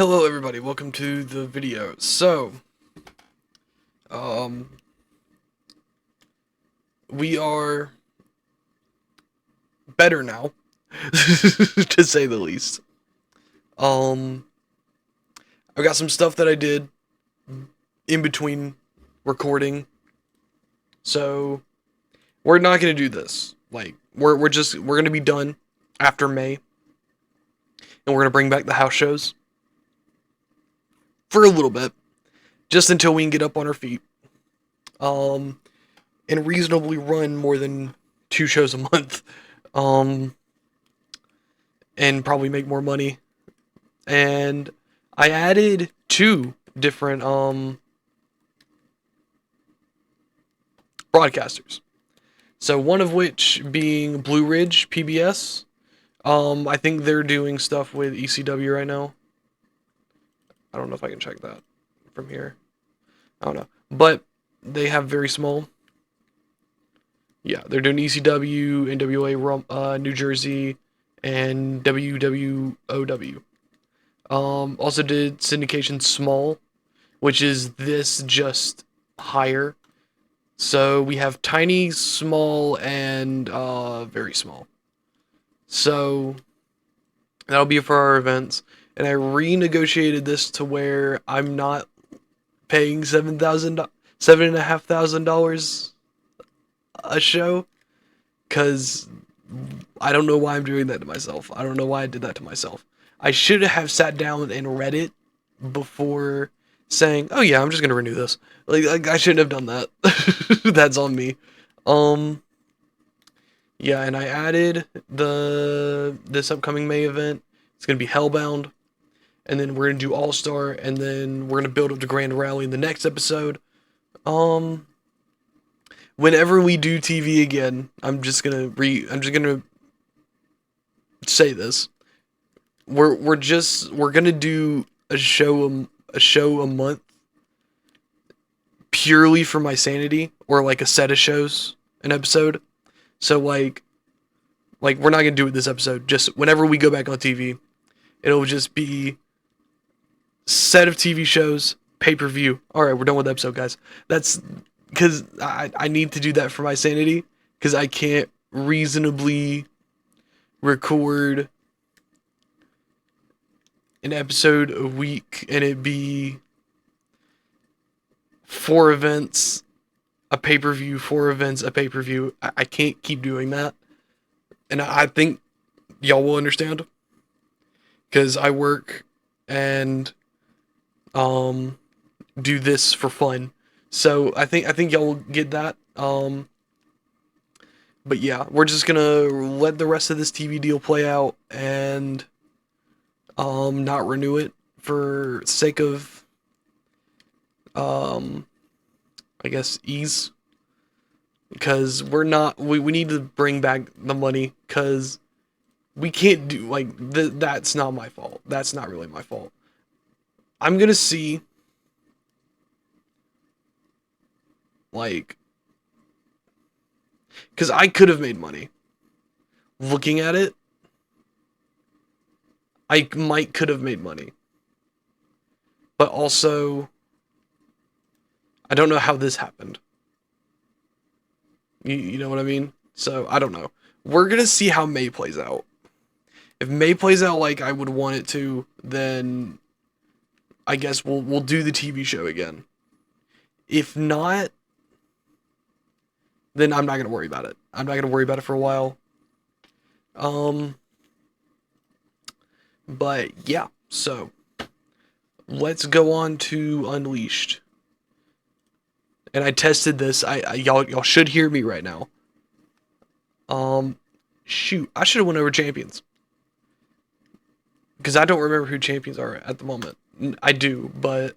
Hello everybody, welcome to the video. Um, we are better now, to say the least. Um, I've got some stuff that I did in between recording, so we're not gonna do this. Like, we're gonna be done after May, and we're gonna bring back the house shows for a little bit, just until we can get up on our feet. Um, and reasonably run more than 2 shows a month. Um, and probably make more money. And I added 2 different broadcasters. So one of which being Blue Ridge PBS. I think they're doing stuff with ECW right now. I don't know if I can check that from here. I don't know. But they have very small. Yeah, they're doing ECW, NWA, New Jersey, and WWOW. Also did syndication small, which is this just higher. So we have tiny, small, and very small. So that'll be for our events. And I renegotiated this to where I'm not paying $7,500 a show, because I don't know why I'm doing that to myself. I don't know why I did that to myself. I should have sat down and read it before saying, "Oh yeah, I'm just gonna renew this." Like I shouldn't have done that. That's on me. Um, yeah, and I added this upcoming May event. It's gonna be Hellbound, and then we're gonna do All Star, and then we're gonna build up to Grand Rally in the next episode. Um, Whenever we do TV again, I'm just gonna say this. We're gonna do a show a month, purely for my sanity, or like a set of shows an episode. So like we're not gonna do it this episode. Just whenever we go back on TV, it'll just be set of TV shows, pay-per-view. All right, we're done with the episode, guys. That's because I need to do that for my sanity, because I can't reasonably record an episode a week and it be 4 events, a pay-per-view, 4 events, a pay-per-view. I can't keep doing that. And I think y'all will understand, because I work and do this for fun. So I think y'all will get that. But yeah, we're just gonna let the rest of this TV deal play out and not renew it for sake of um I guess ease, because we need to bring back the money, because we can't do that's not my fault. That's not really my fault. I'm gonna see, like, because I could have made money. Looking at it, I might could have made money, but also I don't know how this happened. You know what I mean? So I don't know. We're gonna see how May plays out. If May plays out like I would want it to, then I guess we'll do the TV show again. If not, then I'm not gonna worry about it. I'm not gonna worry about it for a while. Um, but yeah. So let's go on to Unleashed. And I tested this. Y'all should hear me right now. Shoot, I should have went over champions, because I don't remember who champions are at the moment. I do, but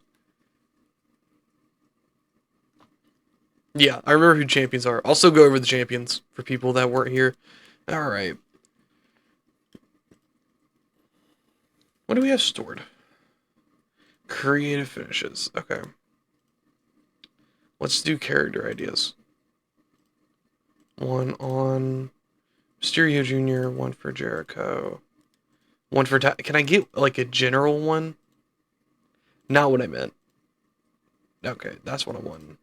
yeah, I remember who champions are. Also, go over the champions for people that weren't here. All right, what do we have stored? Creative finishes. Okay, let's do character ideas. One on Mysterio Jr., one for Jericho, one for can I get like a general one? Not what I meant. Okay, that's what I want.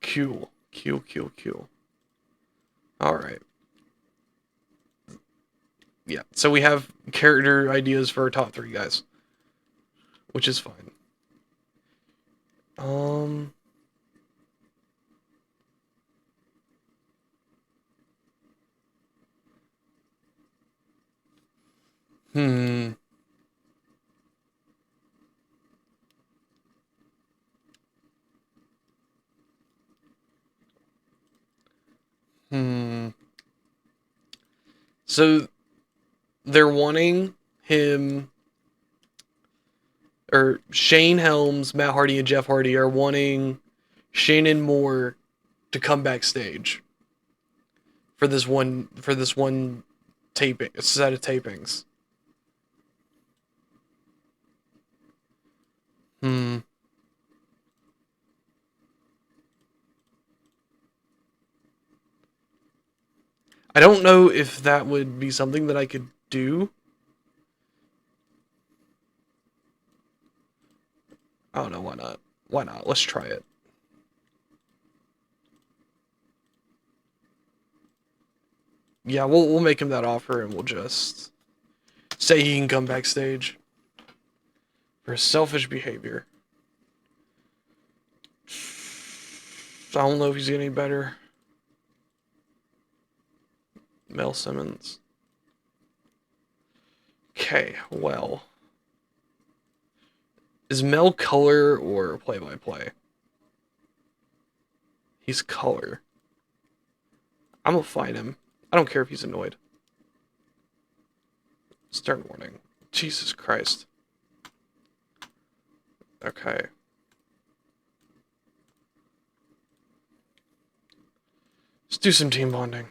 Cool. Cool. Alright. Yeah, so we have character ideas for our top 3 guys. Which is fine. Hmm. Hmm. So they're wanting him, or Shane Helms, Matt Hardy, and Jeff Hardy are wanting Shannon Moore to come backstage for this one taping set of tapings. Hmm. I don't know if that would be something that I could do. I don't know, why not? Why not? Let's try it. Yeah, we'll make him that offer and we'll just say he can come backstage for his selfish behavior. I don't know if he's getting any better. Mel Simmons. Okay, well. Is Mel color or play-by-play? He's color. I'm gonna fight him. I don't care if he's annoyed. Stern warning. Jesus Christ. Okay. Let's do some team bonding.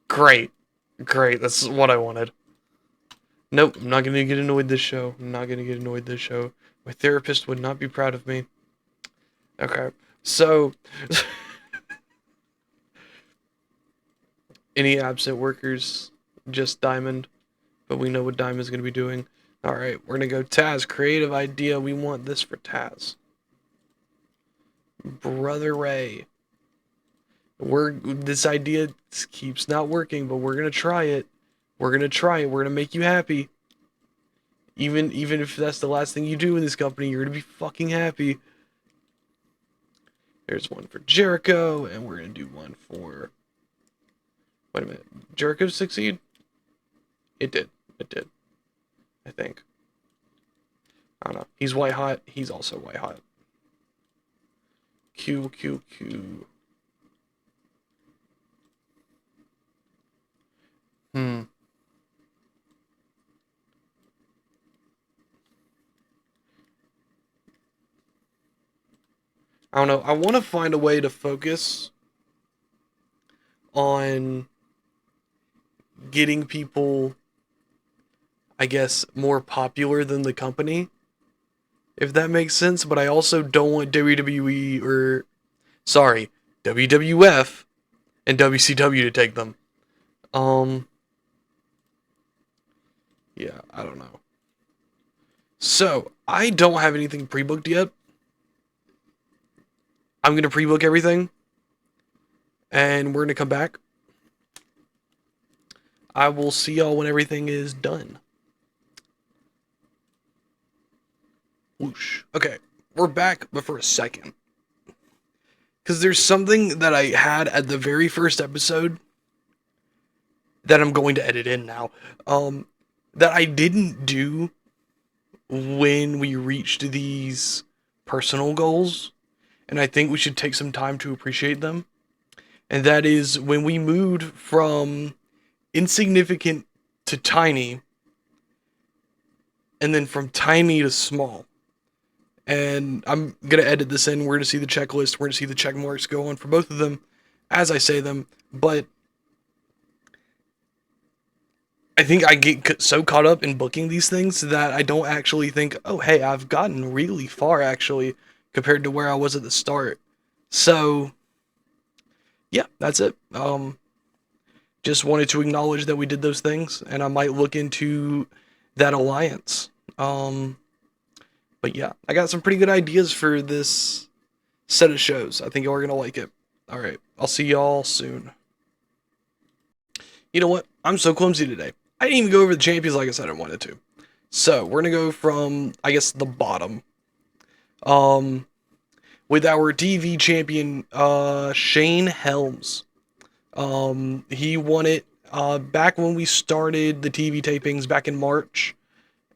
Great. Great, that's what I wanted. Nope, I'm not gonna get annoyed this show. I'm not gonna get annoyed this show. My therapist would not be proud of me. Okay, so... any absent workers, just Diamond. But we know what Diamond's gonna be doing. Alright, we're gonna go Taz. Creative idea. We want this for Taz. Brother Ray. This idea keeps not working, but we're gonna try it. We're gonna try it. We're gonna make you happy. Even if that's the last thing you do in this company, you're gonna be fucking happy. There's one for Jericho, and we're gonna do one for... Wait a minute. Jericho succeed? It did. It did. I think. I don't know. He's white hot. He's also white hot. Q. Hmm. I don't know. I want to find a way to focus on getting people, I guess, more popular than the company, if that makes sense. But I also don't want WWE WWF and WCW to take them. Yeah, I don't know. So, I don't have anything pre-booked yet. I'm going to pre-book everything, and we're going to come back. I will see y'all when everything is done. Whoosh. Okay, we're back, but for a second. Because there's something that I had at the very first episode that I'm going to edit in now. That I didn't do when we reached these personal goals. And I think we should take some time to appreciate them. And that is when we moved from insignificant to tiny, and then from tiny to small. And I'm going to edit this in. We're going to see the checklist. We're going to see the check marks go on for both of them as I say them. But I think I get so caught up in booking these things that I don't actually think, oh, hey, I've gotten really far, actually, compared to where I was at the start. So, yeah, that's it. just wanted to acknowledge that we did those things, and I might look into that alliance. Um, but yeah, I got some pretty good ideas for this set of shows. I think y'all are gonna like it. All right, I'll see y'all soon. You know what? I'm so clumsy today. I didn't even go over the champions like I said I wanted to. So we're gonna go from, I guess, the bottom. Um, with our TV champion, Shane Helms. He won it back when we started the TV tapings back in March,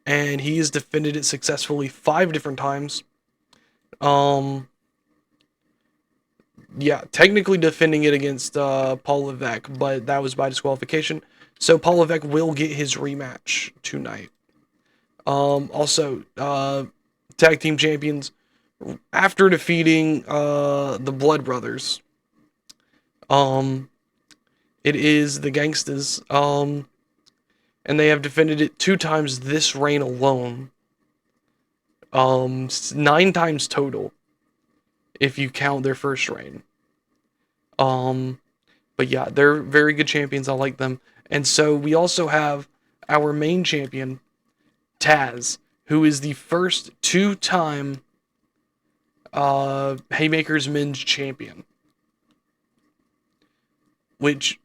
and he has defended it successfully 5 different times. Um, yeah, technically defending it against Paul Levesque, but that was by disqualification. So Paul Levesque will get his rematch tonight. Also, tag team champions after defeating the Blood Brothers. Um, it is the Gangstas. And they have defended it 2 times this reign alone. 9 times total, if you count their first reign. Um, but yeah, they're very good champions. I like them. And so we also have our main champion, Taz, who is the first 2-time Haymakers men's champion. Which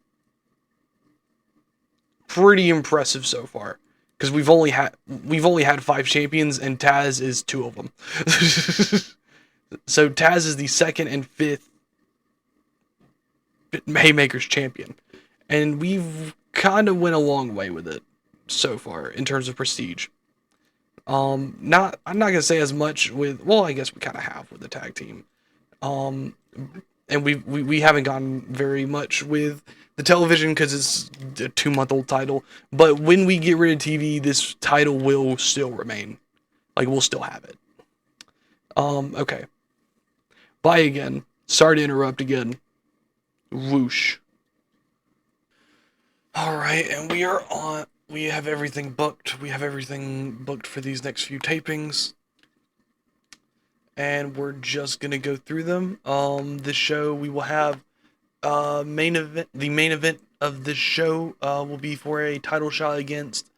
pretty impressive so far. Because we've only had 5 champions, and Taz is 2 of them. So Taz is the second and 5th Haymakers champion, and we've kind of went a long way with it so far in terms of prestige. Not I'm not gonna say as much with, well, I guess we kind of have with the tag team. Um, and we haven't gotten very much with the television because it's a 2-month-old title. But when we get rid of TV, this title will still remain. Like, we'll still have it. Okay. Bye again. Sorry to interrupt again. Whoosh. Alright, and we are on. We have everything booked. We have everything booked for these next few tapings. And we're just gonna go through them. This show we will have main event. The main event of this show will be for a title shot against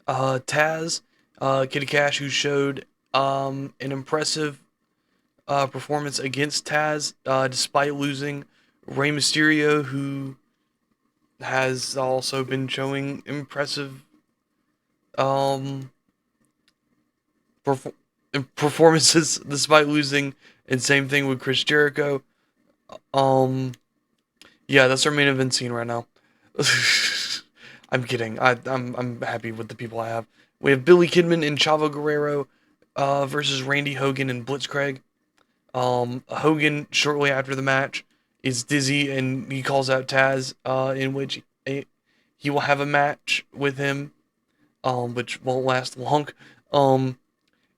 Taz, Kitty Cash, who showed an impressive performance against Taz, despite losing. Rey Mysterio, who has also been showing impressive um, perf- performances despite losing, and same thing with Chris Jericho. Um, yeah, that's our main event scene right now. I'm kidding. I'm happy with the people I have. We have Billy Kidman and Chavo Guerrero versus Randy Hogan and Blitzkrieg. Hogan, shortly after the match, is dizzy and he calls out Taz, in which he will have a match with him, which won't last long.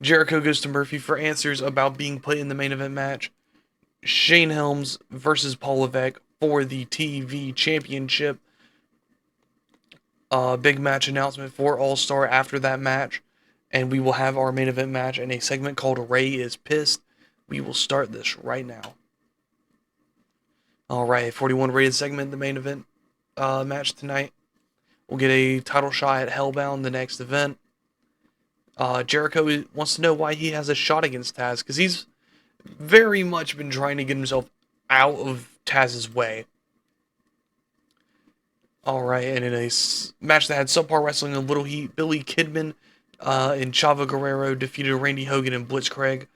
Jericho goes to Murphy for answers about being put in the main event match. Shane Helms versus Paul Levesque for the TV Championship. Big match announcement for All Star after that match. And we will have our main event match in a segment called Ray is Pissed. We will start this right now. Alright, 41 rated segment, the main event match tonight. We'll get a title shot at Hellbound, the next event. Jericho wants to know why he has a shot against Taz, because he's very much been trying to get himself out of Taz's way. Alright, and in a match that had subpar wrestling and little heat, Billy Kidman and Chavo Guerrero defeated Randy Hogan and Blitzkrieg.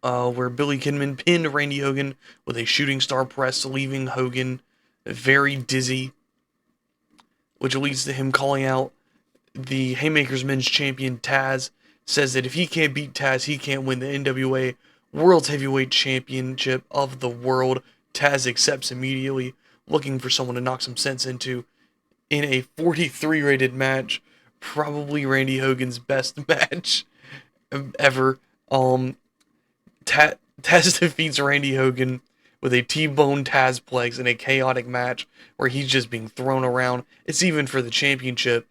Where Billy Kidman pinned Randy Hogan with a shooting star press, leaving Hogan very dizzy, which leads to him calling out the Haymakers men's champion Taz. Says that if he can't beat Taz, he can't win the NWA World Heavyweight Championship of the world. Taz accepts immediately, looking for someone to knock some sense into in a 43 rated match, probably Randy Hogan's best match ever. Taz defeats Randy Hogan with a T-bone Tazplex in a chaotic match where he's just being thrown around. It's even for the championship.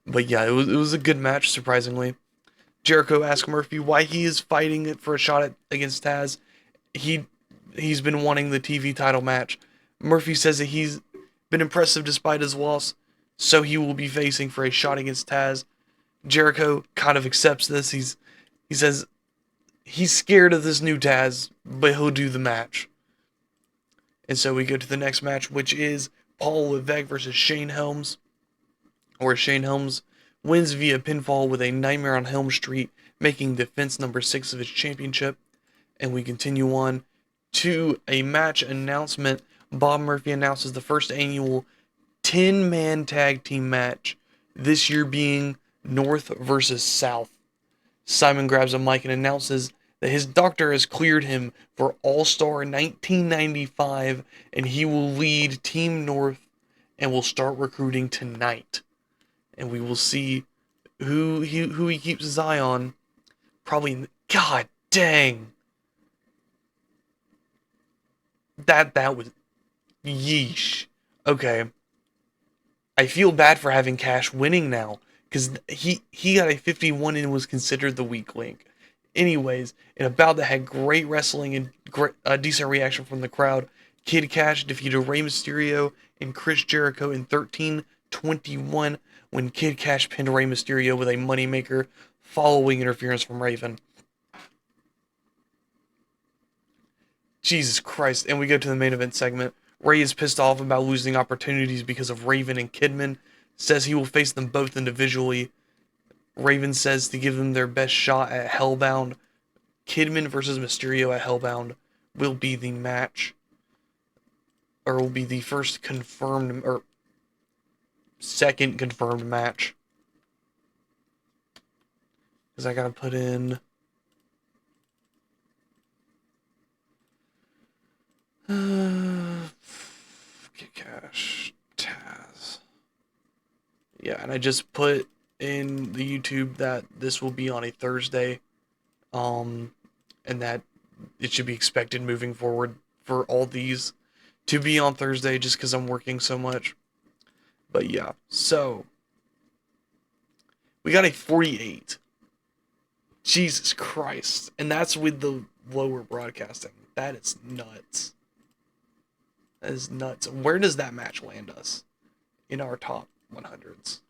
But yeah, it was a good match, surprisingly. Jericho asks Murphy why he is fighting it for a shot against Taz. He he's been wanting the TV title match. Murphy says that he's been impressive despite his loss, so he will be facing for a shot against Taz. Jericho kind of accepts this. He says he's scared of this new Taz, but he'll do the match. And so we go to the next match, which is Paul Levesque versus Shane Helms, where Shane Helms wins via pinfall with a Nightmare on Helm Street, making defense number 6 of his championship. And we continue on to a match announcement. Bob Murphy announces the first annual 10-man tag team match, this year being North versus South. Simon grabs a mic and announces that his doctor has cleared him for All-Star 1995, and he will lead Team North and will start recruiting tonight. And we will see who he keeps his eye on. Probably, god dang. That was yeesh. Okay. I feel bad for having Cash winning now, because he got a 51 and was considered the weak link. Anyways, in a bout that had great wrestling and a decent reaction from the crowd, Kid Cash defeated Rey Mysterio and Chris Jericho in 13-21 when Kid Cash pinned Rey Mysterio with a moneymaker following interference from Raven. Jesus Christ. And we go to the main event segment. Ray is pissed off about losing opportunities because of Raven and Kidman, says he will face them both individually. Raven says to give them their best shot at Hellbound. Kidman versus Mysterio at Hellbound will be the match, or will be the first confirmed, or second confirmed match. Because I gotta put in... Get Cash, Taz. Yeah, and I just put in the YouTube that this will be on a Thursday, and that it should be expected moving forward for all these to be on Thursday, just because I'm working so much. But yeah, so we got a 48. Jesus Christ, and that's with the lower broadcasting. That is nuts. That is nuts. Where does that match land us in our top 100s?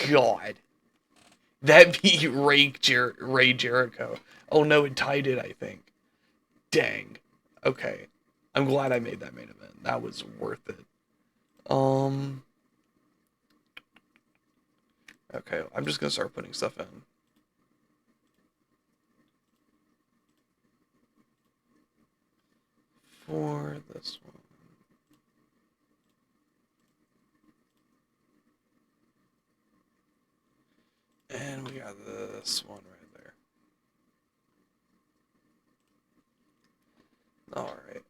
God. That beat Ray Jericho. Oh no, it tied it, I think. Dang. Okay. I'm glad I made that main event. That was worth it. Okay, I'm just gonna start putting stuff in. For this one. And we got this one right there. Alright,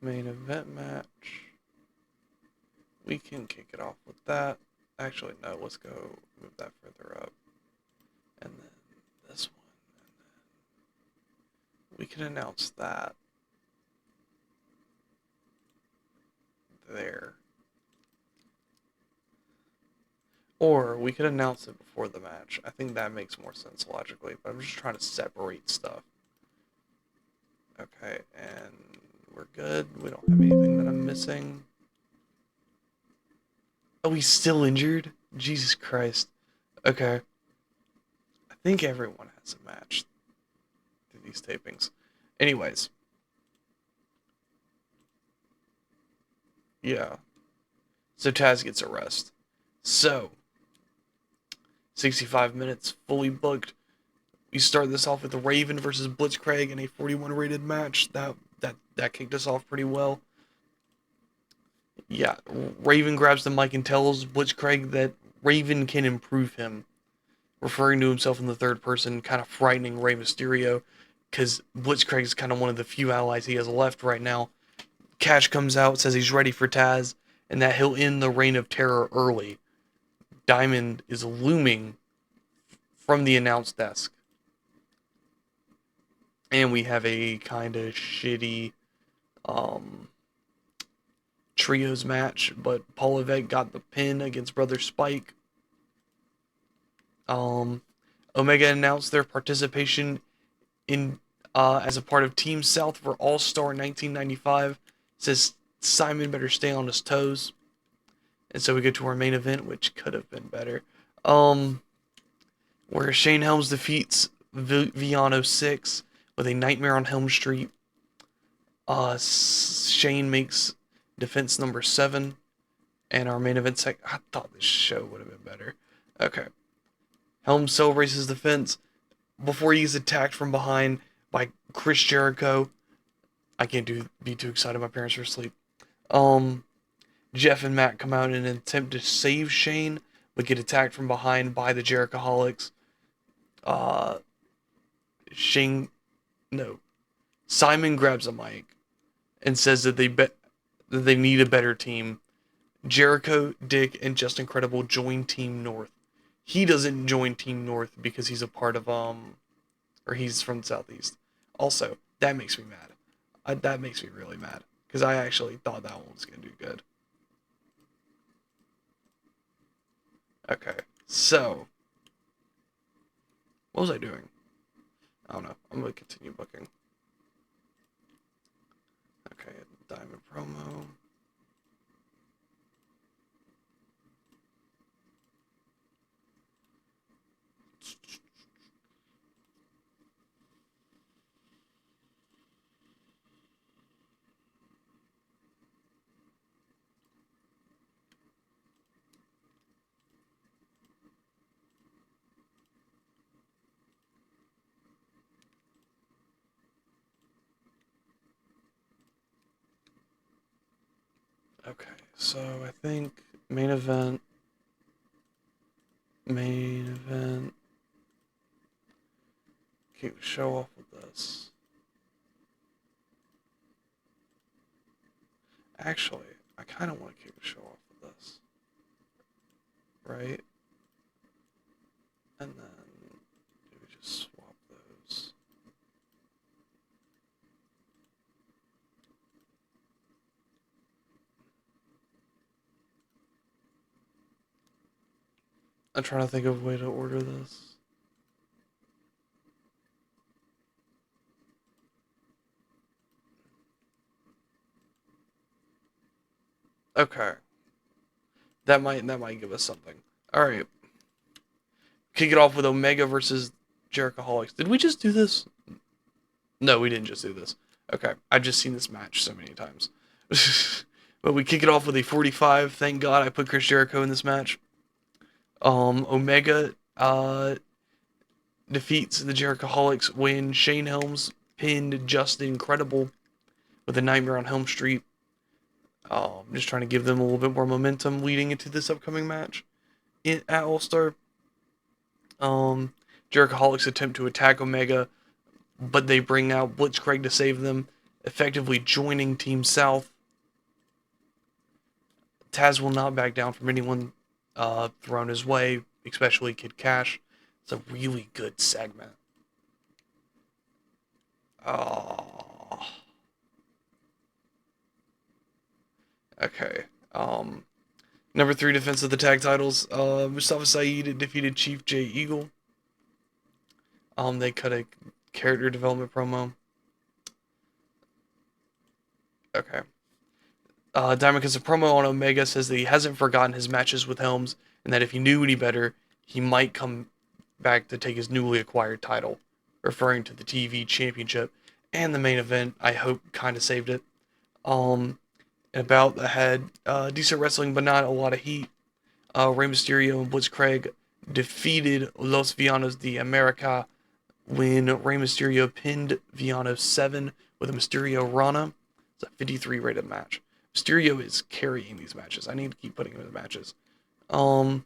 main event match. We can kick it off with that. Actually, no, let's go move that further up. And then this one. And then we can announce that. There. Or we could announce it before the match. I think that makes more sense logically, but I'm just trying to separate stuff. Okay, and we're good. We don't have anything that I'm missing. Oh, he's still injured? Jesus Christ. Okay. I think everyone has a match through these tapings. Anyways. Yeah. So Taz gets a rest. So 65 minutes, fully booked. We start this off with the Raven versus Blitzcrank in a 41 rated match. That kicked us off pretty well. Yeah, Raven grabs the mic and tells Blitzcrank that Raven can improve him, referring to himself in the third person, kind of frightening Rey Mysterio, because Blitzcrank is kind of one of the few allies he has left right now. Cash comes out, says he's ready for Taz, and that he'll end the reign of terror early. Diamond is looming from the announce desk. And we have a kind of shitty trios match, but Paul Levesque got the pin against Brother Spike. Um, Omega announced their participation in as a part of Team South for All Star 1995. Says Simon better stay on his toes. And so we get to our main event, which could have been better. Where Shane Helms defeats Viano 6 with a Nightmare on Helm Street. Shane makes defense number 7. And our main event I thought this show would have been better. Okay. Helms celebrates his defense before he's attacked from behind by Chris Jericho. I can't be too excited. My parents are asleep. Jeff and Matt come out in an attempt to save Shane, but get attacked from behind by the Jerichoholics. Shane, no, Simon grabs a mic and says that they need a better team. Jericho, Dick, and Just Incredible join Team North. He doesn't join Team North because he's a part of or he's from the Southeast. Also, that makes me mad. That makes me really mad because I actually thought that one was gonna do good. Okay, so what was I doing? I don't know. I'm gonna continue booking. Okay, Diamond promo. Okay, so I think main event. Keep the show off with this. Actually, I kind of want to kick the show off with this. Right? And then maybe just swap those. I'm trying to think of a way to order this. Okay. That might give us something. Alright. Kick it off with Omega versus Jerichoholics. Did we just do this? No, we didn't just do this. Okay. I've just seen this match so many times. But we kick it off with a 45. Thank God I put Chris Jericho in this match. Omega defeats the Jerichoholics when Shane Helms pinned Just Incredible with a Nightmare on Helm Street. Just trying to give them a little bit more momentum leading into this upcoming match at All Star. Jerichoholics attempt to attack Omega, but they bring out Blitzkrieg to save them, effectively joining Team South. Taz will not back down from anyone thrown his way, especially Kid Cash. It's a really good segment. Oh. Okay. Number 3 defense of the tag titles. Mustafa Saeed defeated Chief Jay Eagle. They cut a character development promo. Okay. Diamond cuts a promo on Omega, says that he hasn't forgotten his matches with Helms, and that if he knew any better, he might come back to take his newly acquired title, referring to the TV championship and the main event. I hope kind of saved it. About ahead, decent wrestling, but not a lot of heat. Rey Mysterio and Blitzkrieg defeated Los Villanos de America when Rey Mysterio pinned Villano 7 with a Mysterio Rana. It's a 53 rated match. Mysterio is carrying these matches. I need to keep putting him in the matches. All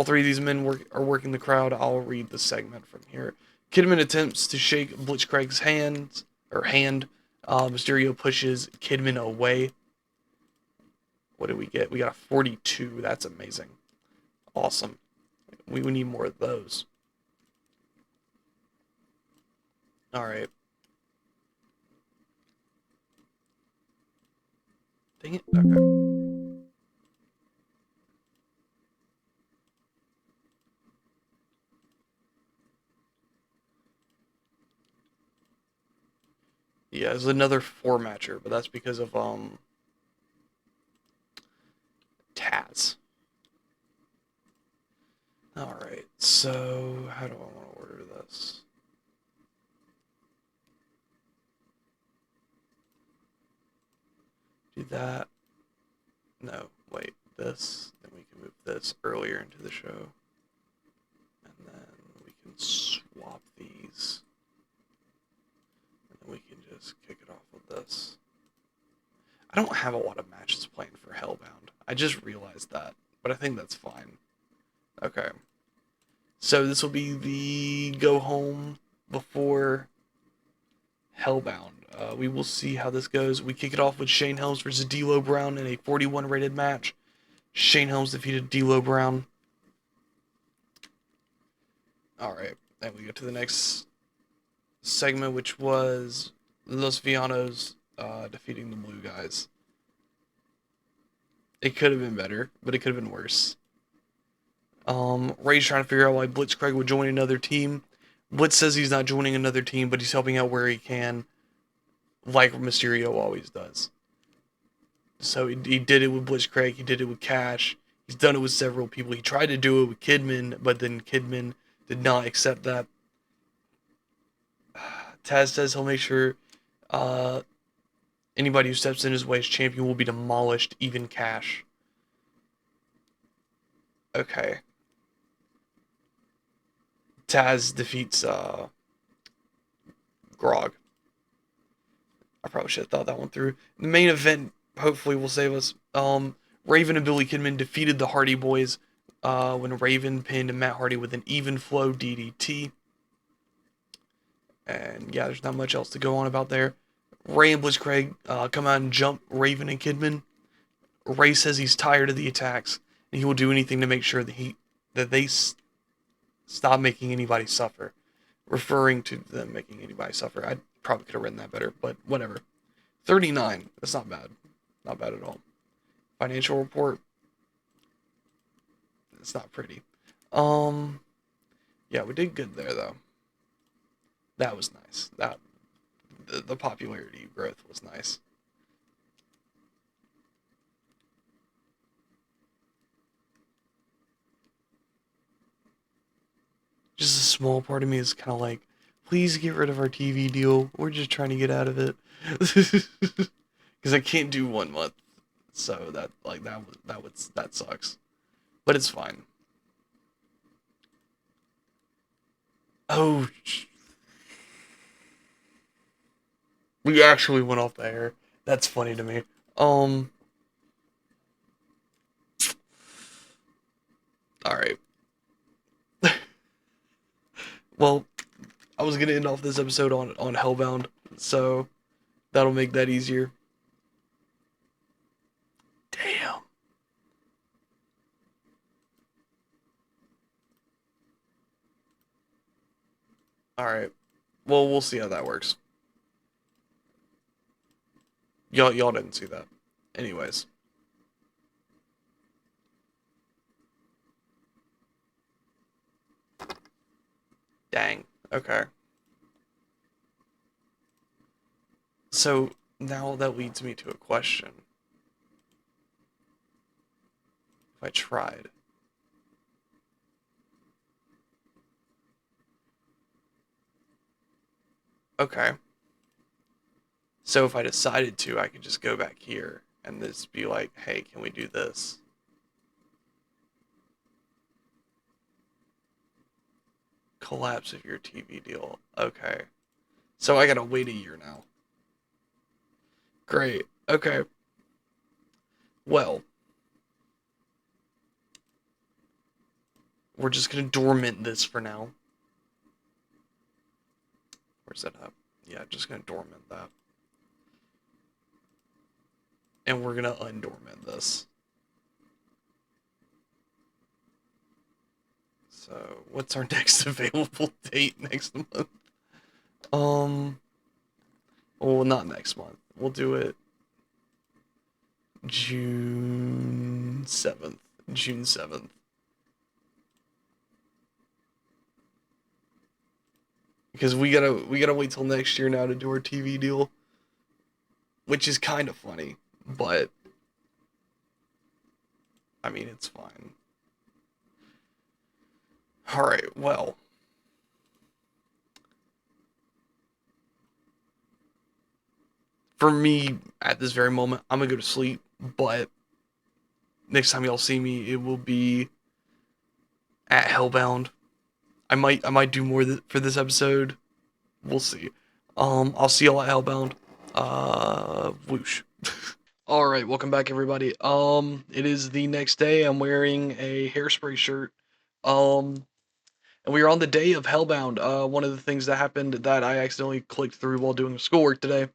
3 of these men are working the crowd. I'll read the segment from here. Kidman attempts to shake Blitzkrieg's hand. Mysterio pushes Kidman away. What did we get? We got a 42. That's amazing. Awesome. We need more of those. Alright. Dang it. Okay. Yeah, there's another 4-matcher, but that's because of Taz. Alright, so how do I want to order this? Do that. No, wait, this. Then we can move this earlier into the show. And then we can swap these. And then we can just kick it off with this. I don't have a lot of matches planned for Hellbound. I just realized that, but I think that's fine. Okay. So this will be the go home before Hellbound. We will see how this goes. We kick it off with Shane Helms versus D'Lo Brown in a 41 rated match. Shane Helms defeated D'Lo Brown. Alright, then we go to the next segment, which was Los Villanos defeating the Blue Guys. It could have been better, but it could have been worse. Ray's trying to figure out why Blitzkrieg would join another team. Blitz says he's not joining another team, but he's helping out where he can, like Mysterio always does. So he did it with Blitzkrieg, he did it with Cash, he's done it with several people. He tried to do it with Kidman, but then Kidman did not accept that. Taz says he'll make sure anybody who steps in his way as champion will be demolished, even Cash. Okay. Taz defeats Grog. I probably should have thought that one through. The main event hopefully will save us. Raven and Billy Kidman defeated the Hardy Boys when Raven pinned Matt Hardy with an even flow DDT. And yeah, there's not much else to go on about there. Ray and Blitzkrieg come out and jump Raven and Kidman. Ray says he's tired of the attacks and he will do anything to make sure that they stop making anybody suffer. Referring to them making anybody suffer. I probably could have written that better, but whatever. 39. That's not bad. Not bad at all. Financial report. It's not pretty. Yeah, we did good there though. That was nice. The popularity growth was nice. Just a small part of me is kind of like, please get rid of our TV deal. We're just trying to get out of it. Because I can't do 1 month. So that sucks. But it's fine. Oh, we actually went off the air. That's funny to me. All right. Well, I was gonna end off this episode on Hellbound, so that'll make that easier. Damn. All right. Well, we'll see how that works. Y'all didn't see that. Anyways. Dang. Okay. So now that leads me to a question. If I tried. Okay. So if I decided to, I could just go back here and this be like, hey, can we do this? Collapse of your TV deal. Okay. So I gotta wait a year now. Great. Okay. Well, we're just gonna dormant this for now. Where's that up? Yeah, just gonna dormant that. And we're gonna undormant this. So, what's our next available date next month? Well, not next month. We'll do it June 7th. June 7th. Because we gotta wait till next year now to do our TV deal. which is kind of funny, but I mean, it's fine. All right, well, for me at this very moment, I'm gonna go to sleep, but next time y'all see me, it will be at Hellbound. I might do more for this episode. We'll see. I'll see y'all at Hellbound. Whoosh. All right, welcome back, everybody. It is the next day. I'm wearing a Hairspray shirt. Um, and we are on the day of Hellbound. One of the things that happened that I accidentally clicked through while doing schoolwork today.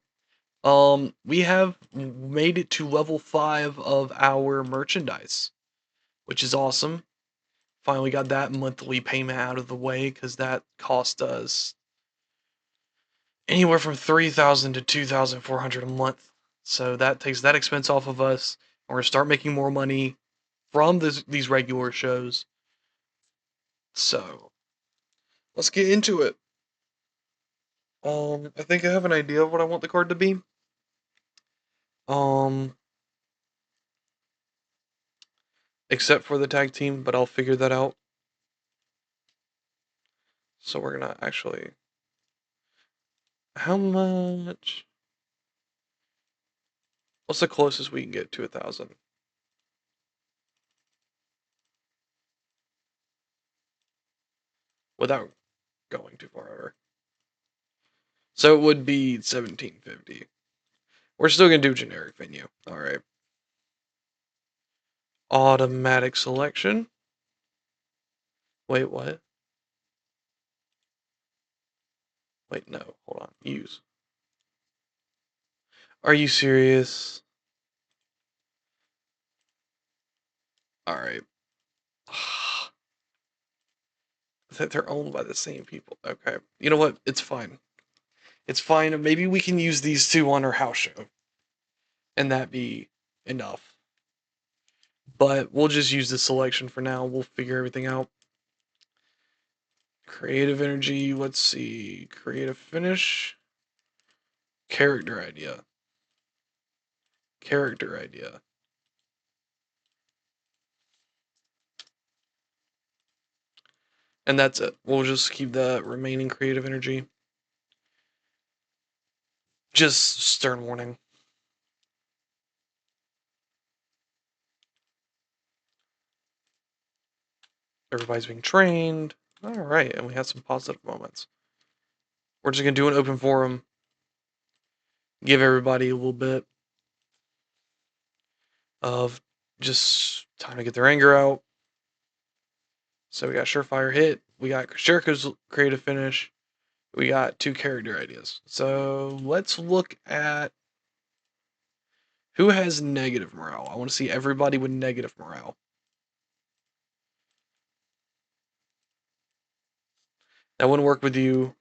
We have made it to level 5 of our merchandise, which is awesome. Finally got that monthly payment out of the way because that cost us anywhere from 3,000 to 2,400 a month. So that takes that expense off of us. And we're gonna start making more money from these regular shows. So let's get into it. I think I have an idea of what I want the card to be. Um, except for the tag team, but I'll figure that out. So we're gonna actually. How much? What's the closest we can get to 1,000? Without going too far over. So it would be 1,750. We're still gonna do generic venue. All right. Automatic selection. Wait, what? Wait, no. Hold on. Use. Are you serious? All right. That they're owned by the same people. Okay. You know what? It's fine. It's fine. Maybe we can use these two on our house show, and that be enough. But we'll just use this selection for now. We'll figure everything out. Creative energy. Let's see. Creative finish. Character idea. Character idea. And that's it. We'll just keep the remaining creative energy. Just stern warning. Everybody's being trained. All right, and we have some positive moments. We're just gonna do an open forum. Give everybody a little bit of just time to get their anger out. So we got Surefire Hit. We got Jericho's creative finish. We got 2 character ideas. So let's look at who has negative morale. I want to see everybody with negative morale. That wouldn't work with you.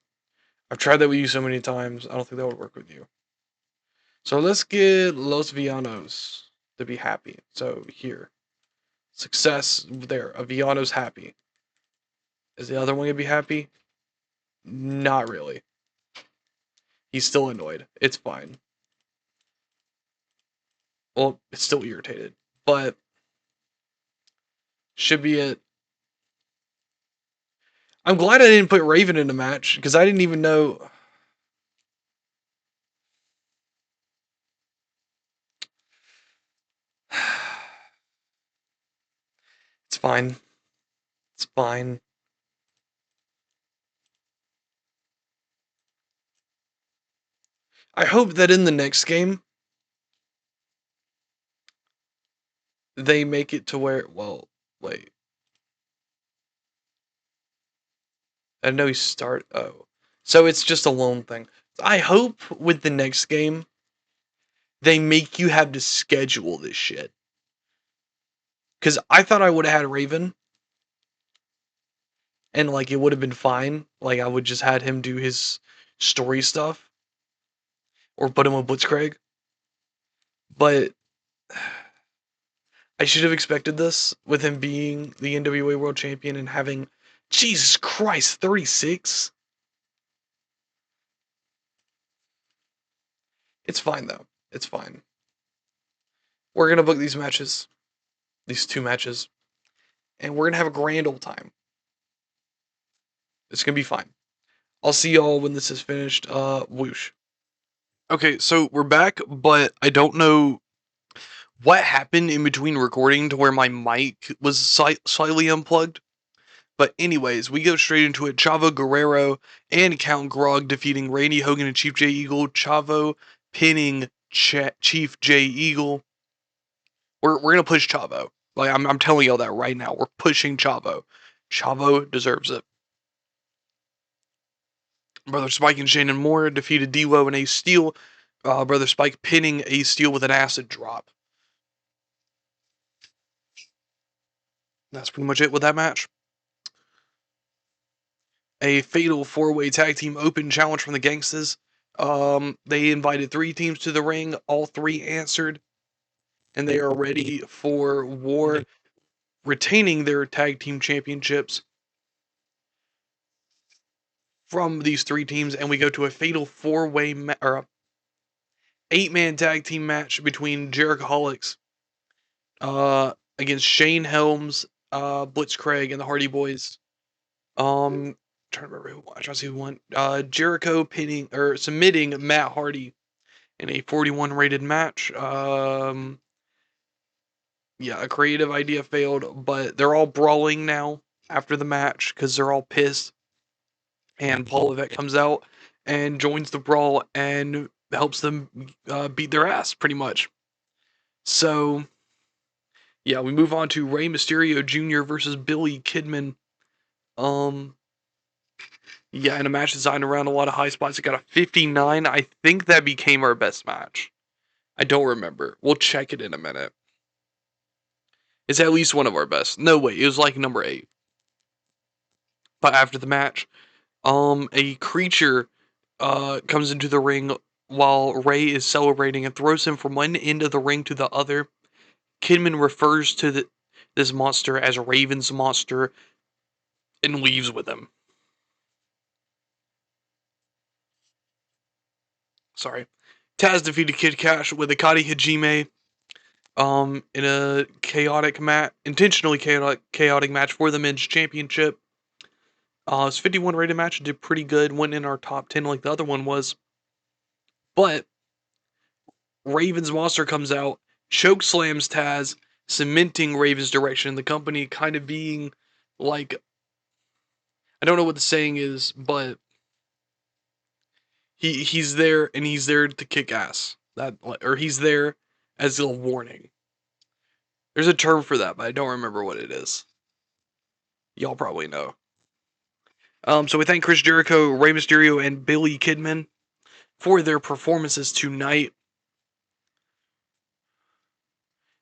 I've tried that with you so many times. I don't think that would work with you. So let's get Los Villanos to be happy. So here. Success there. A Villano's happy. Is the other one gonna be happy? Not really. He's still annoyed. It's fine. Well, it's still irritated. But should be it. I'm glad I didn't put Raven in the match, because I didn't even know. It's fine. It's fine. I hope that in the next game, they make it to where, well, wait. I know he start, oh. So it's just a lone thing. I hope with the next game, they make you have to schedule this shit. Because I thought I would have had Raven, and like it would have been fine. Like I would just had him do his story stuff, or put him with Blitzkrieg. But I should have expected this with him being the NWA World Champion and having, Jesus Christ, 36. It's fine though. It's fine. We're gonna book these matches, these 2 matches, and we're gonna have a grand old time. It's gonna be fine. I'll see y'all when this is finished. Whoosh. Okay, so we're back, but I don't know what happened in between recording to where my mic was slightly unplugged. But anyways, we go straight into it. Chavo Guerrero and Count Grog defeating Randy Hogan and Chief Jay Eagle. Chavo pinning Chief Jay Eagle. We're gonna push Chavo. Like I'm telling y'all that right now. We're pushing Chavo. Chavo deserves it. Brother Spike and Shannon Moore defeated D-Lo and Ace Steel. Brother Spike pinning Ace Steel with an acid drop. That's pretty much it with that match. A fatal 4-way tag team open challenge from the Gangstas. They invited 3 teams to the ring. All 3 answered, and they are ready for war, retaining their tag team championships from these 3 teams. And we go to a fatal 4-way or a 8-man tag team match between Jerichoholics against Shane Helms, Blitzkrieg, and the Hardy Boys. Trying to remember who won. I trying to see who won. Jericho pinning or submitting Matt Hardy in a 41 rated match. Yeah, a creative idea failed, but they're all brawling now after the match because they're all pissed. And Paul Levesque comes out and joins the brawl and helps them beat their ass pretty much. So yeah, we move on to Rey Mysterio Jr. versus Billy Kidman. Yeah, in a match designed around a lot of high spots. It got a 59. I think that became our best match. I don't remember. We'll check it in a minute. It's at least one of our best. No, wait, it was like number 8. But after the match, a creature comes into the ring while Ray is celebrating and throws him from one end of the ring to the other. Kidman refers to this monster as Raven's monster and leaves with him. Sorry. Taz defeated Kid Cash with a Kari Hajime in a intentionally chaotic match for the men's championship. It's 51 rated match, did pretty good, went in our top 10 like the other one was. But Raven's monster comes out, choke slams Taz, cementing Raven's direction. The company kind of being like, I don't know what the saying is, but he's there and he's there to kick ass. Or he's there as a warning. There's a term for that, but I don't remember what it is. Y'all probably know. So we thank Chris Jericho, Rey Mysterio, and Billy Kidman for their performances tonight.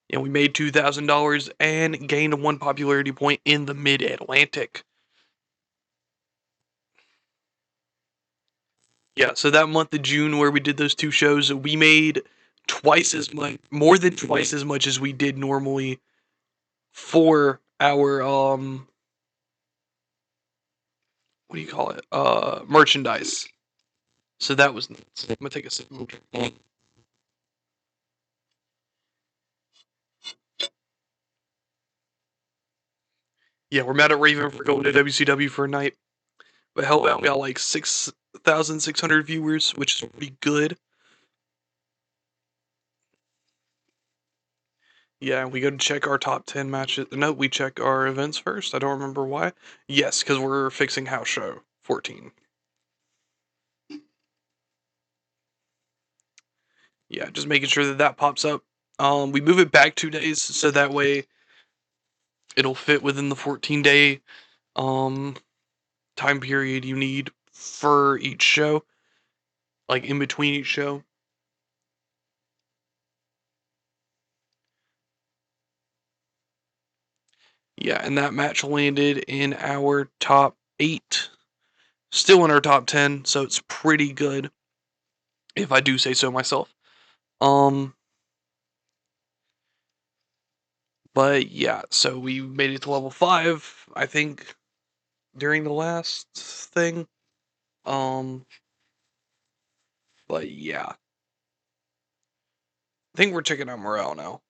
And we made $2,000 and gained 1 popularity point in the Mid-Atlantic. Yeah, so that month of June where we did those 2 shows, we made twice as much, more than twice as much as we did normally for our what do you call it? Merchandise. So that was nuts. I'm gonna take a sip. Yeah, we're mad at Raven for going to WCW for a night. But hell, we got like 6,600 viewers, which is pretty good. Yeah, we go to check our top 10 matches. No, we check our events first. I don't remember why. Yes, because we're fixing House Show 14. Yeah, just making sure that pops up. We move it back 2 days so that way it'll fit within the 14-day time period you need for each show, like in between each show. Yeah, and that match landed in our top 8. Still in our top 10, so it's pretty good, if I do say so myself. But yeah, so we made it to level 5, I think, during the last thing. But yeah. I think we're checking out morale now.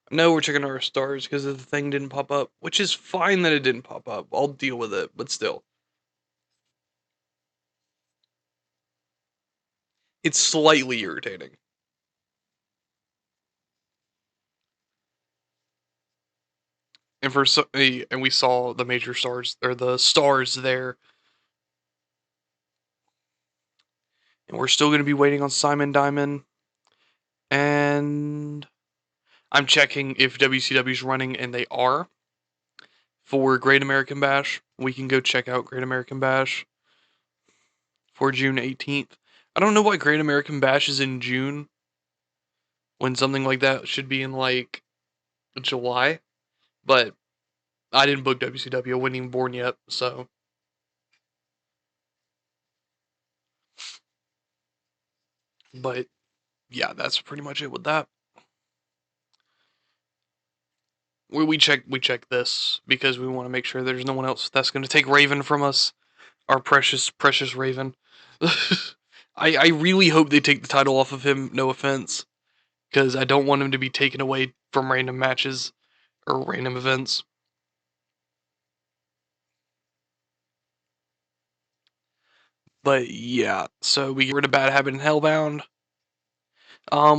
No, we're checking our stars because the thing didn't pop up, which is fine that it didn't pop up. I'll deal with it, but still. It's slightly irritating. And and we saw the major stars or the stars there, and we're still going to be waiting on Simon Diamond. And I'm checking if WCW's running, and they are for Great American Bash. We can go check out Great American Bash for June 18th. I don't know why Great American Bash is in June when something like that should be in like July, but I didn't book WCW. I wasn't even born yet, so. But yeah, that's pretty much it with that. We check this because we want to make sure there's no one else that's going to take Raven from us, our precious Raven. I really hope they take the title off of him. No offense, because I don't want him to be taken away from random matches or random events. But yeah, so we get rid of Bad Habit and Hellbound.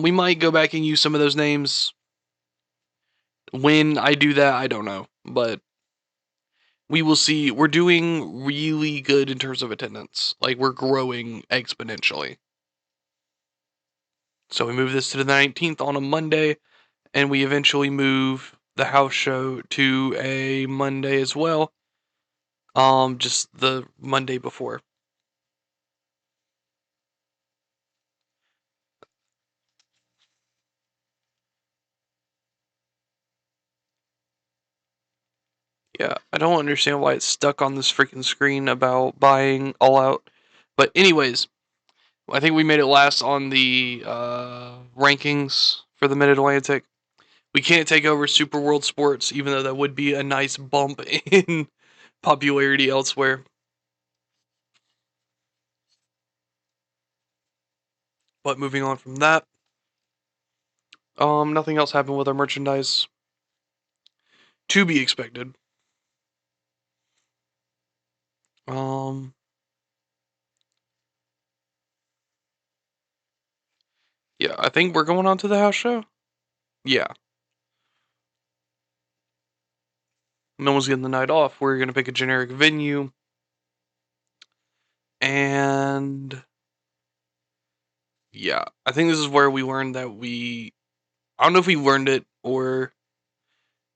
We might go back and use some of those names. When I do that, I don't know, but we will see. We're doing really good in terms of attendance. Like we're growing exponentially. So we move this to the 19th on a Monday, and we eventually move the house show to a Monday as well. Just the Monday before. Yeah, I don't understand why it's stuck on this freaking screen about buying All Out. But anyways, I think we made it last on the rankings for the Mid Atlantic. We can't take over Super World Sports, even though that would be a nice bump in popularity elsewhere. But moving on from that, nothing else happened with our merchandise. To be expected. Um, yeah, I think we're going on to the house show. Yeah, no one's getting the night off. We're gonna pick a generic venue, and yeah, I think this is where we learned that we. I don't know if we learned it or.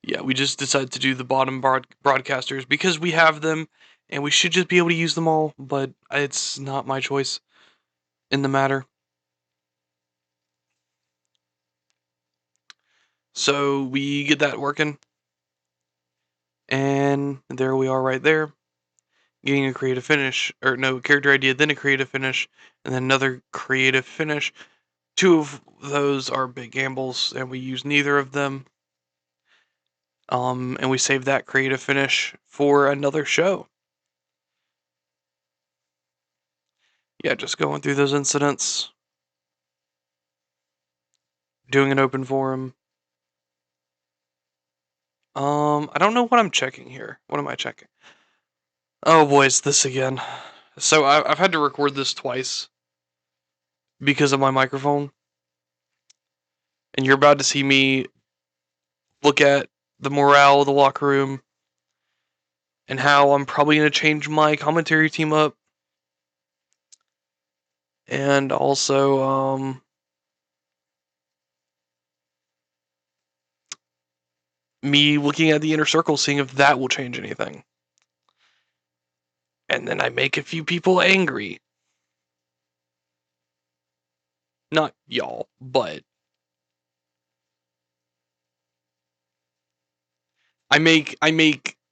Yeah, we just decided to do the bottom broadcasters because we have them, and we should just be able to use them all. But it's not my choice in the matter. So we get that working, and there we are right there. Getting a creative finish, or no, character idea, then a creative finish, and then another creative finish. Two of those are big gambles, and we use neither of them. And we save that creative finish for another show. Yeah, just going through those incidents, doing an open forum. I don't know what I'm checking here. What am I checking? Oh boy, it's this again. So I've had to record this twice because of my microphone, and you're about to see me look at the morale of the locker room and how I'm probably going to change my commentary team up, and also me looking at the inner circle, seeing if that will change anything. And then I make a few people angry. Not y'all, but I make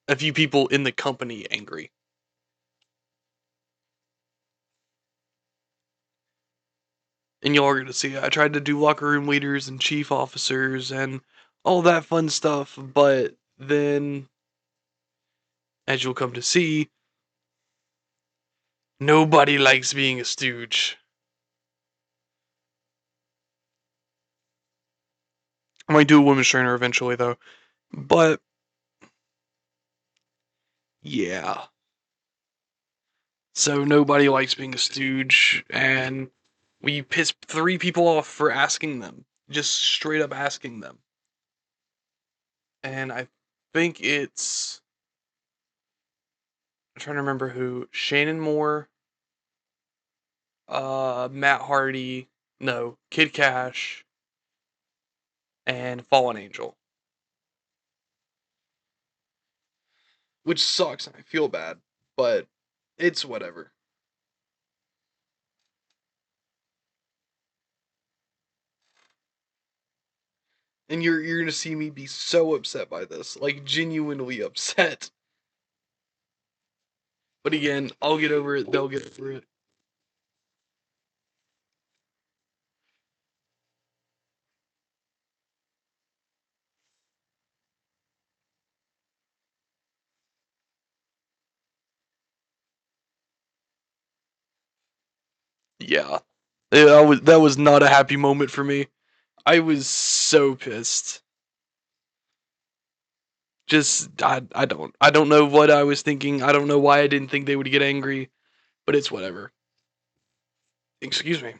a few people in the company angry. And y'all are gonna see it. I tried to do locker room leaders and chief officers and all that fun stuff, but then, as you'll come to see, nobody likes being a stooge. might do a women's trainer eventually though. But yeah. So nobody likes being a stooge, and we pissed 3 people off for asking them. Just straight up asking them. And I think it's, I'm trying to remember who. Shannon Moore, Matt Hardy, no, Kid Cash, and Fallen Angel. Which sucks, and I feel bad, but it's whatever. And you're gonna see me be so upset by this, like genuinely upset. But again, I'll get over it. They'll get over it. Yeah, that was not a happy moment for me. I was so pissed. Just I don't know what I was thinking. I don't know why I didn't think they would get angry, but it's whatever. Excuse me.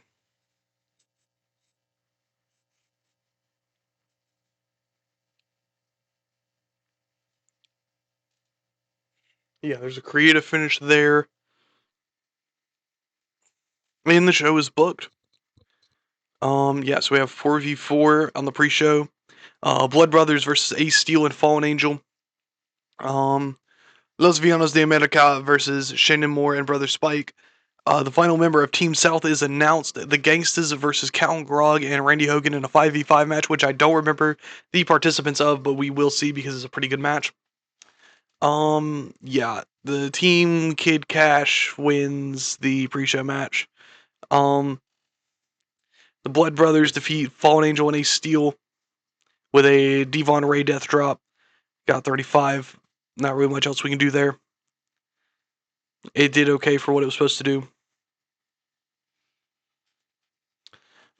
Yeah, there's a creative finish there, and the show is booked. Yeah, so we have 4v4 on the pre-show. Blood Brothers versus Ace Steel and Fallen Angel. Um, Los Villanos de America versus Shannon Moore and Brother Spike. The final member of Team South is announced: the Gangstas versus Count Grog and Randy Hogan in a 5v5 match, which I don't remember the participants of, but we will see because it's a pretty good match. Yeah, the Team Kid Cash wins the pre-show match. Um, the Blood Brothers defeat Fallen Angel and Ace Steel with a Devon Ray death drop. Got 35. Not really much else we can do there. It did okay for what it was supposed to do.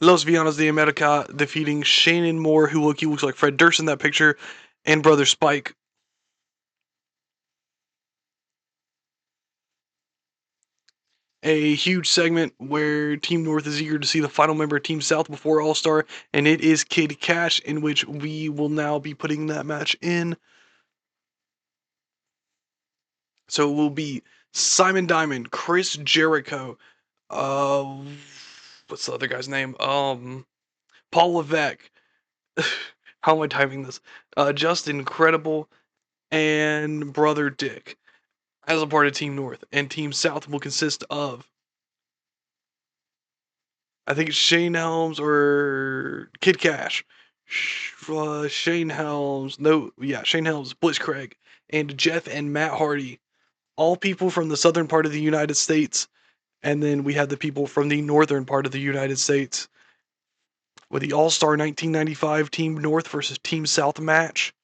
Los Villanos de America defeating Shannon Moore, who looks like Fred Durst in that picture, and Brother Spike. A huge segment where Team North is eager to see the final member of Team South before All Star, and it is Kid Cash, in which we will now be putting that match in. So it will be Simon Diamond, Chris Jericho, uh, what's the other guy's name? Paul Levesque. How am I typing this? Just Incredible and Brother Dick as a part of Team North, and Team South will consist of, I think it's Shane Helms or Kid Cash. Shane Helms, no, yeah, Shane Helms, Blitzcrank, and Jeff and Matt Hardy. All people from the southern part of the United States, and then we have the people from the northern part of the United States with the All Star 1995 Team North versus Team South match.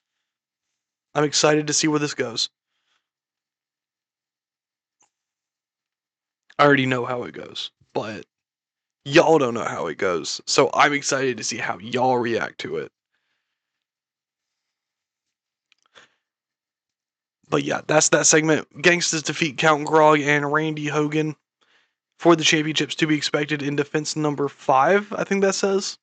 I'm excited to see where this goes. I already know how it goes, but y'all don't know how it goes. So I'm excited to see how y'all react to it. But yeah, that's that segment. Gangsters defeat Count Grog and Randy Hogan for the championships to be expected in defense number 5, I think that says.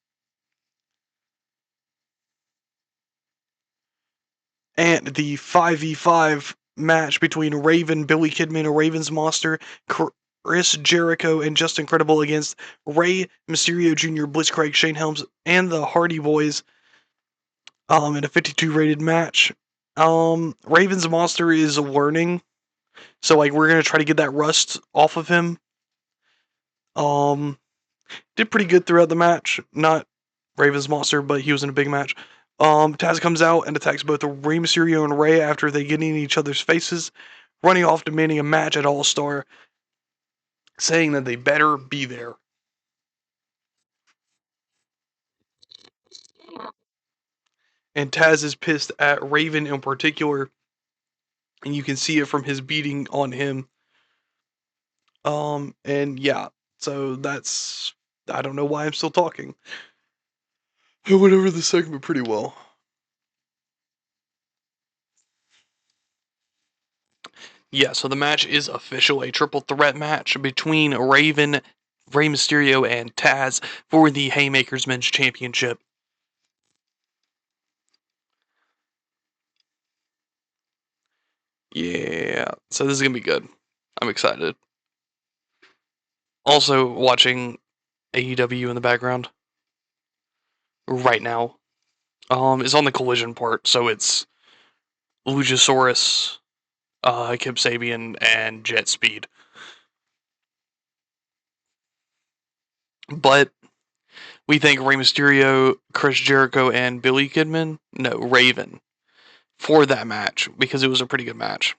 And the 5v5 match between Raven, Billy Kidman, a Raven's Monster, Chris Jericho, and Just Incredible against Rey Mysterio Jr., Blitzcrank, Shane Helms, and the Hardy Boys in a 52 rated match. Raven's Monster is learning, so like we're gonna try to get that rust off of him. Did pretty good throughout the match. Not Raven's Monster, but he was in a big match. Taz comes out and attacks both Rey Mysterio and Rey after they get in each other's faces, running off demanding a match at All Star, saying that they better be there. And Taz is pissed at Raven in particular, and you can see it from his beating on him. And yeah, so that's, I don't know why I'm still talking. I went over the segment pretty well. Yeah, so the match is official, a triple threat match between Raven, Rey Mysterio, and Taz for the Haymakers Men's Championship. Yeah, so this is gonna be good. I'm excited. Also, watching AEW in the background right now. Is on the collision part, so it's Luchasaurus, Kip Sabian, and Jet Speed. But we thank Rey Mysterio, Chris Jericho, and Billy Kidman, no, Raven, for that match because it was a pretty good match.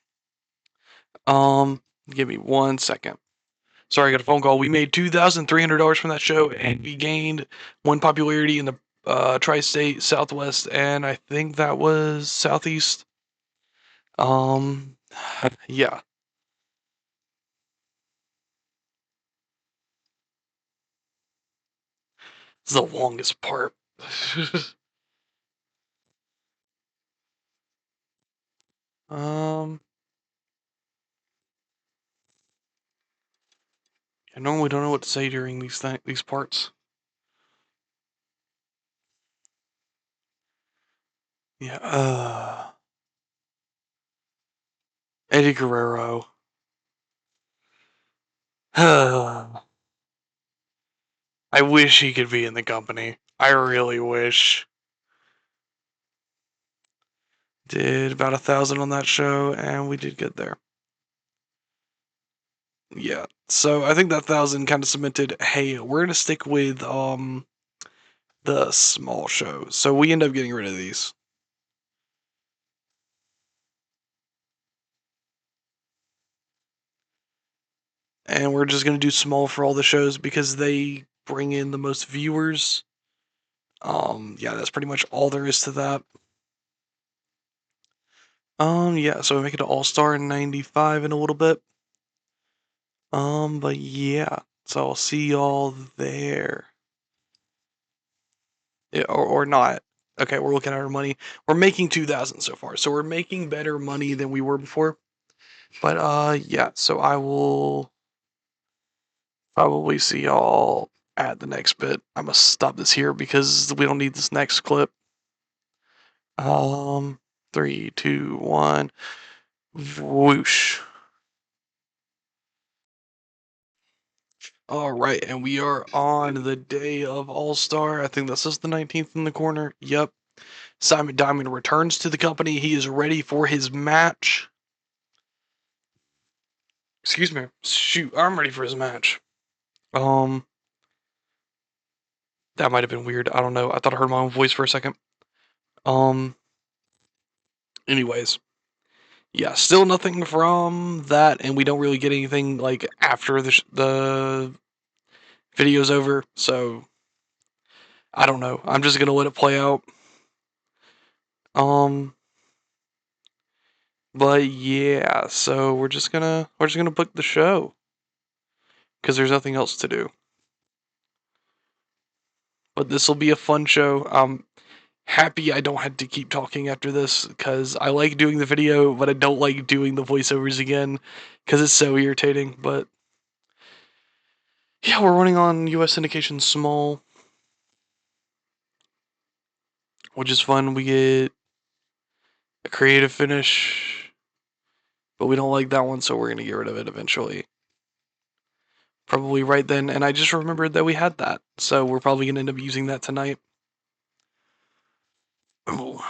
Give me 1 second. Sorry, I got a phone call. We made $2,300 from that show, and we gained one popularity in the tri-state Southwest, and I think that was Southeast. Um, yeah. This is the longest part. um, I normally don't know what to say during these parts. Yeah. Eddie Guerrero. I wish he could be in the company. I really wish. Did about 1,000 on that show, and we did good there. Yeah. So I think that 1,000 kind of cemented. Hey, we're gonna stick with the small shows. So we end up getting rid of these, and we're just gonna do small for all the shows because they bring in the most viewers. Yeah, that's pretty much all there is to that. Yeah, so we make it an all-star in 95 in a little bit. But yeah, so I'll see y'all there. Yeah, or not. Okay, we're looking at our money. We're making 2,000 so far, so we're making better money than we were before. But yeah, so I will probably see y'all at the next bit. I'm gonna stop this here because we don't need this next clip. 3, 2, 1, whoosh. All right, and we are on the day of All Star. I think this is the 19th in the corner. Yep. Simon Diamond returns to the company. He is ready for his match. Excuse me. Shoot, I'm ready for his match. Um, that might have been weird. I don't know. I thought I heard my own voice for a second. Um, anyways, yeah, still nothing from that, and we don't really get anything like after the video's over. So I don't know. I'm just gonna let it play out. Um, but yeah, so we're just gonna book the show because there's nothing else to do. But this will be a fun show. Happy I don't have to keep talking after this because I like doing the video, but I don't like doing the voiceovers again because it's so irritating. But yeah, we're running on US syndication small, which is fun. We get a creative finish, but we don't like that one, so we're gonna get rid of it eventually. Probably right then, and I just remembered that we had that, so we're probably gonna end up using that tonight. Oh.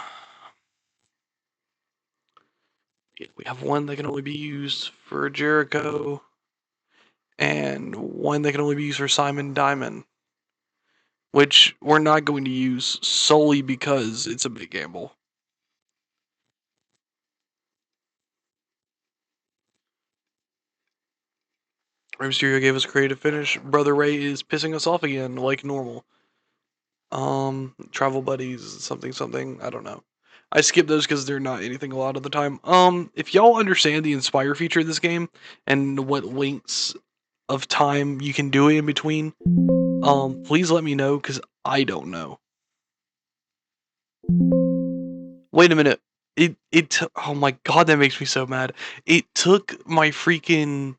Yeah, we have one that can only be used for Jericho, and one that can only be used for Simon Diamond, which we're not going to use solely because it's a big gamble. Rey Mysterio gave us a creative finish. Brother Ray is pissing us off again, like normal. Travel buddies, something, something. I don't know. I skip those because they're not anything a lot of the time. If y'all understand the Inspire feature of this game and what lengths of time you can do it in between, please let me know because I don't know. Wait a minute. Oh my god, that makes me so mad. It took my freaking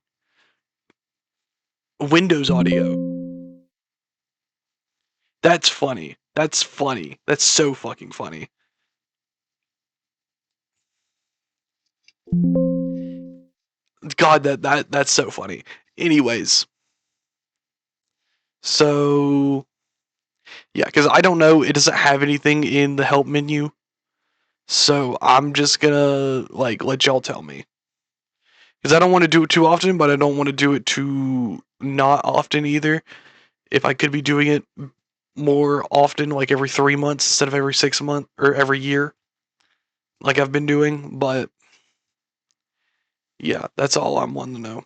Windows audio. That's funny. That's funny. That's so fucking funny. God, that's so funny. Anyways, so yeah, because I don't know, it doesn't have anything in the help menu, so I'm just gonna like let y'all tell me. Because I don't want to do it too often, but I don't want to do it too not often either. If I could be doing it more often, like every 3 months instead of every 6 months or every year, like I've been doing. But yeah, that's all I'm wanting to know.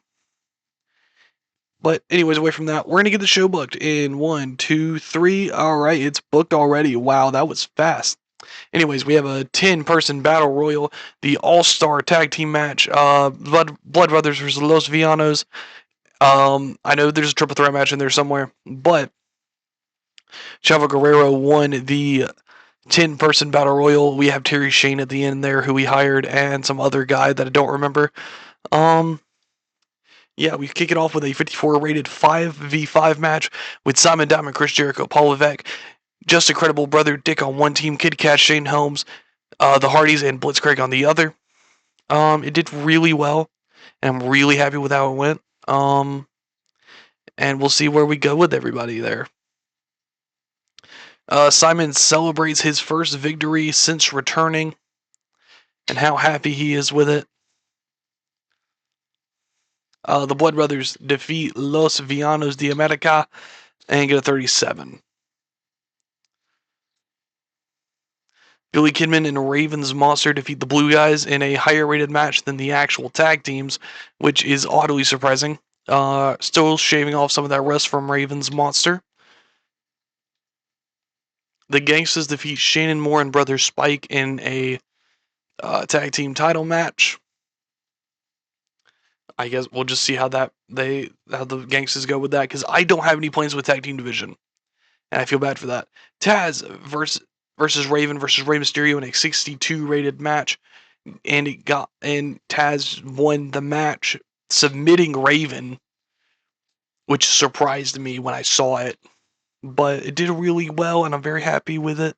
But anyways, away from that, we're gonna get the show booked in 1, 2, 3. All right, it's booked already. Wow, that was fast. Anyways, we have a 10-person battle royal, the all-star tag team match. Blood Brothers versus Los Villanos. I know there's a triple threat match in there somewhere, but Chavo Guerrero won the 10-person battle royal. We have Terry Shane at the end there, who we hired, and some other guy that I don't remember. Yeah, we kick it off with a 54 rated 5v5 match with Simon Diamond, Chris Jericho, Paul Levesque, Just Incredible Brother Dick on one team, Kid Kat, Shane Helms, the Hardys, and Blitzkrieg on the other. It did really well, and I'm really happy with how it went. And we'll see where we go with everybody there. Simon celebrates his first victory since returning, and how happy he is with it. The Blood Brothers defeat Los Villanos de America and get a 37. Billy Kidman and Raven's Monster defeat the Blue Guys in a higher rated match than the actual tag teams, which is oddly surprising. Still shaving off some of that rust from Raven's Monster. The Gangstas defeat Shannon Moore and Brother Spike in a tag team title match. I guess we'll just see how the Gangstas go with that, because I don't have any plans with tag team division, and I feel bad for that. Taz versus Raven versus Rey Mysterio in a 62 rated match, and Taz won the match, submitting Raven, which surprised me when I saw it, but it did really well, and I'm very happy with it.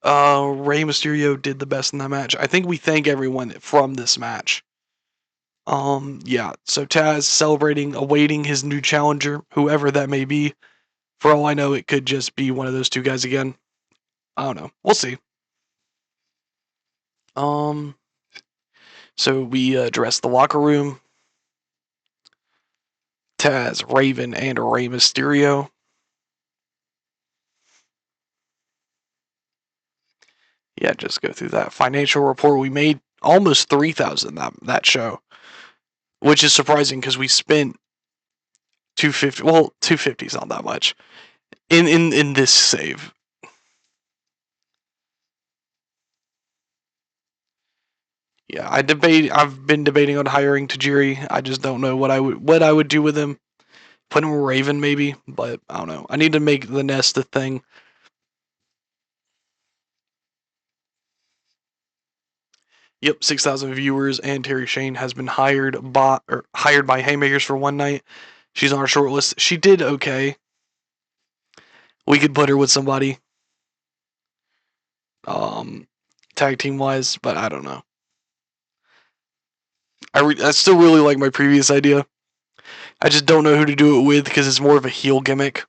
Rey Mysterio did the best in that match. I think we thank everyone from this match. Yeah, so Taz celebrating, awaiting his new challenger, whoever that may be. For all I know, it could just be one of those two guys again. I don't know. We'll see. So we address the locker room. Taz, Raven, and Rey Mysterio. Yeah, just go through that financial report. We made almost 3,000 that show, which is surprising because we spent 250. Well, 250 is not that much in this save. Yeah, I've been debating on hiring Tajiri. I just don't know what I would do with him. Put him with Raven maybe, but I don't know. I need to make the nest a thing. Yep, 6,000 viewers, and Terry Shane has been hired by Haymakers for one night. She's on our short list. She did okay. We could put her with somebody, tag team wise, but I don't know. I still really like my previous idea. I just don't know who to do it with because it's more of a heel gimmick.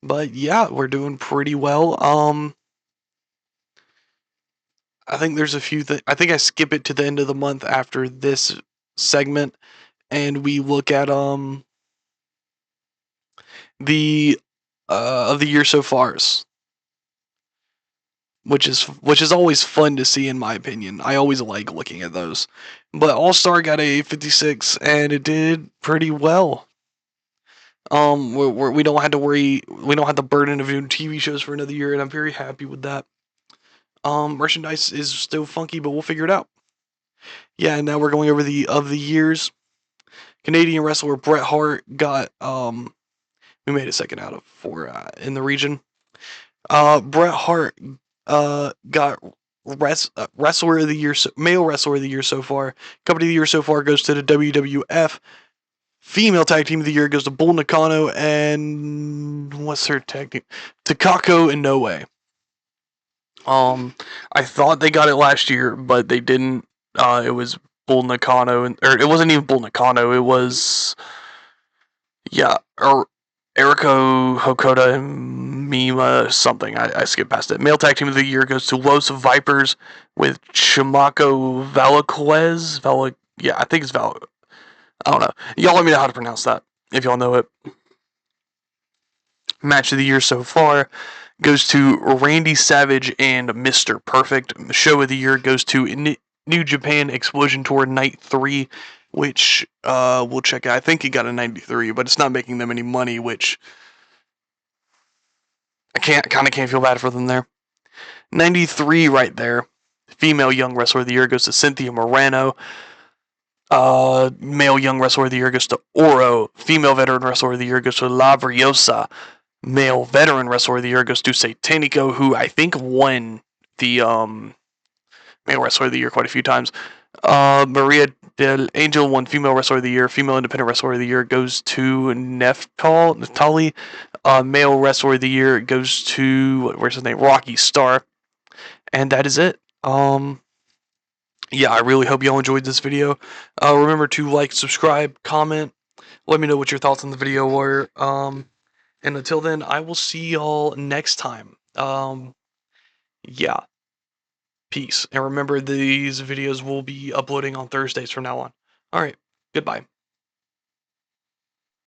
But yeah, we're doing pretty well. I think there's a few things. I think I skip it to the end of the month after this segment, and we look at the of the year so far, which is always fun to see in my opinion. I always like looking at those. But All Star got a 56, and it did pretty well. We don't have to worry. We don't have the burden of doing TV shows for another year, and I'm very happy with that. Merchandise is still funky, but we'll figure it out. Yeah, and now we're going over the of the years. Canadian wrestler Bret Hart got we made a second out of 4 in the region. Bret Hart got wrestler of the year, male wrestler of the year so far. Company of the year so far goes to the WWF. Female tag team of the year goes to Bull Nakano and what's her tag team? Takako and No Way. I thought they got it last year, but they didn't. It was Bull Nakano, or it wasn't even Bull Nakano. It was Eriko Hokoda and Mima something. I skipped past it. Male tag team of the year goes to Los Vipers with Chamaco Valaquez. I think it's Val. I don't know. Y'all let me know how to pronounce that if y'all know it. Match of the year so far goes to Randy Savage and Mr. Perfect. Show of the year goes to New Japan Explosion Tour Night 3, which we'll check out. I think he got a 93, but it's not making them any money, which I can't feel bad for them there. 93 right there. Female Young Wrestler of the Year goes to Cynthia Morano. Male Young Wrestler of the Year goes to Oro. Female Veteran Wrestler of the Year goes to La Briosa. Male Veteran Wrestler of the Year goes to Satanico, who I think won the Male Wrestler of the Year quite a few times. Maria Del Angel won Female Wrestler of the Year. Female Independent Wrestler of the Year goes to Neftali. Male Wrestler of the Year goes to, where's his name? Rocky Star. And that is it. Yeah, I really hope y'all enjoyed this video. Remember to like, subscribe, comment. Let me know what your thoughts on the video were. And until then, I will see y'all next time. Yeah. Peace. And remember, these videos will be uploading on Thursdays from now on. Alright, goodbye.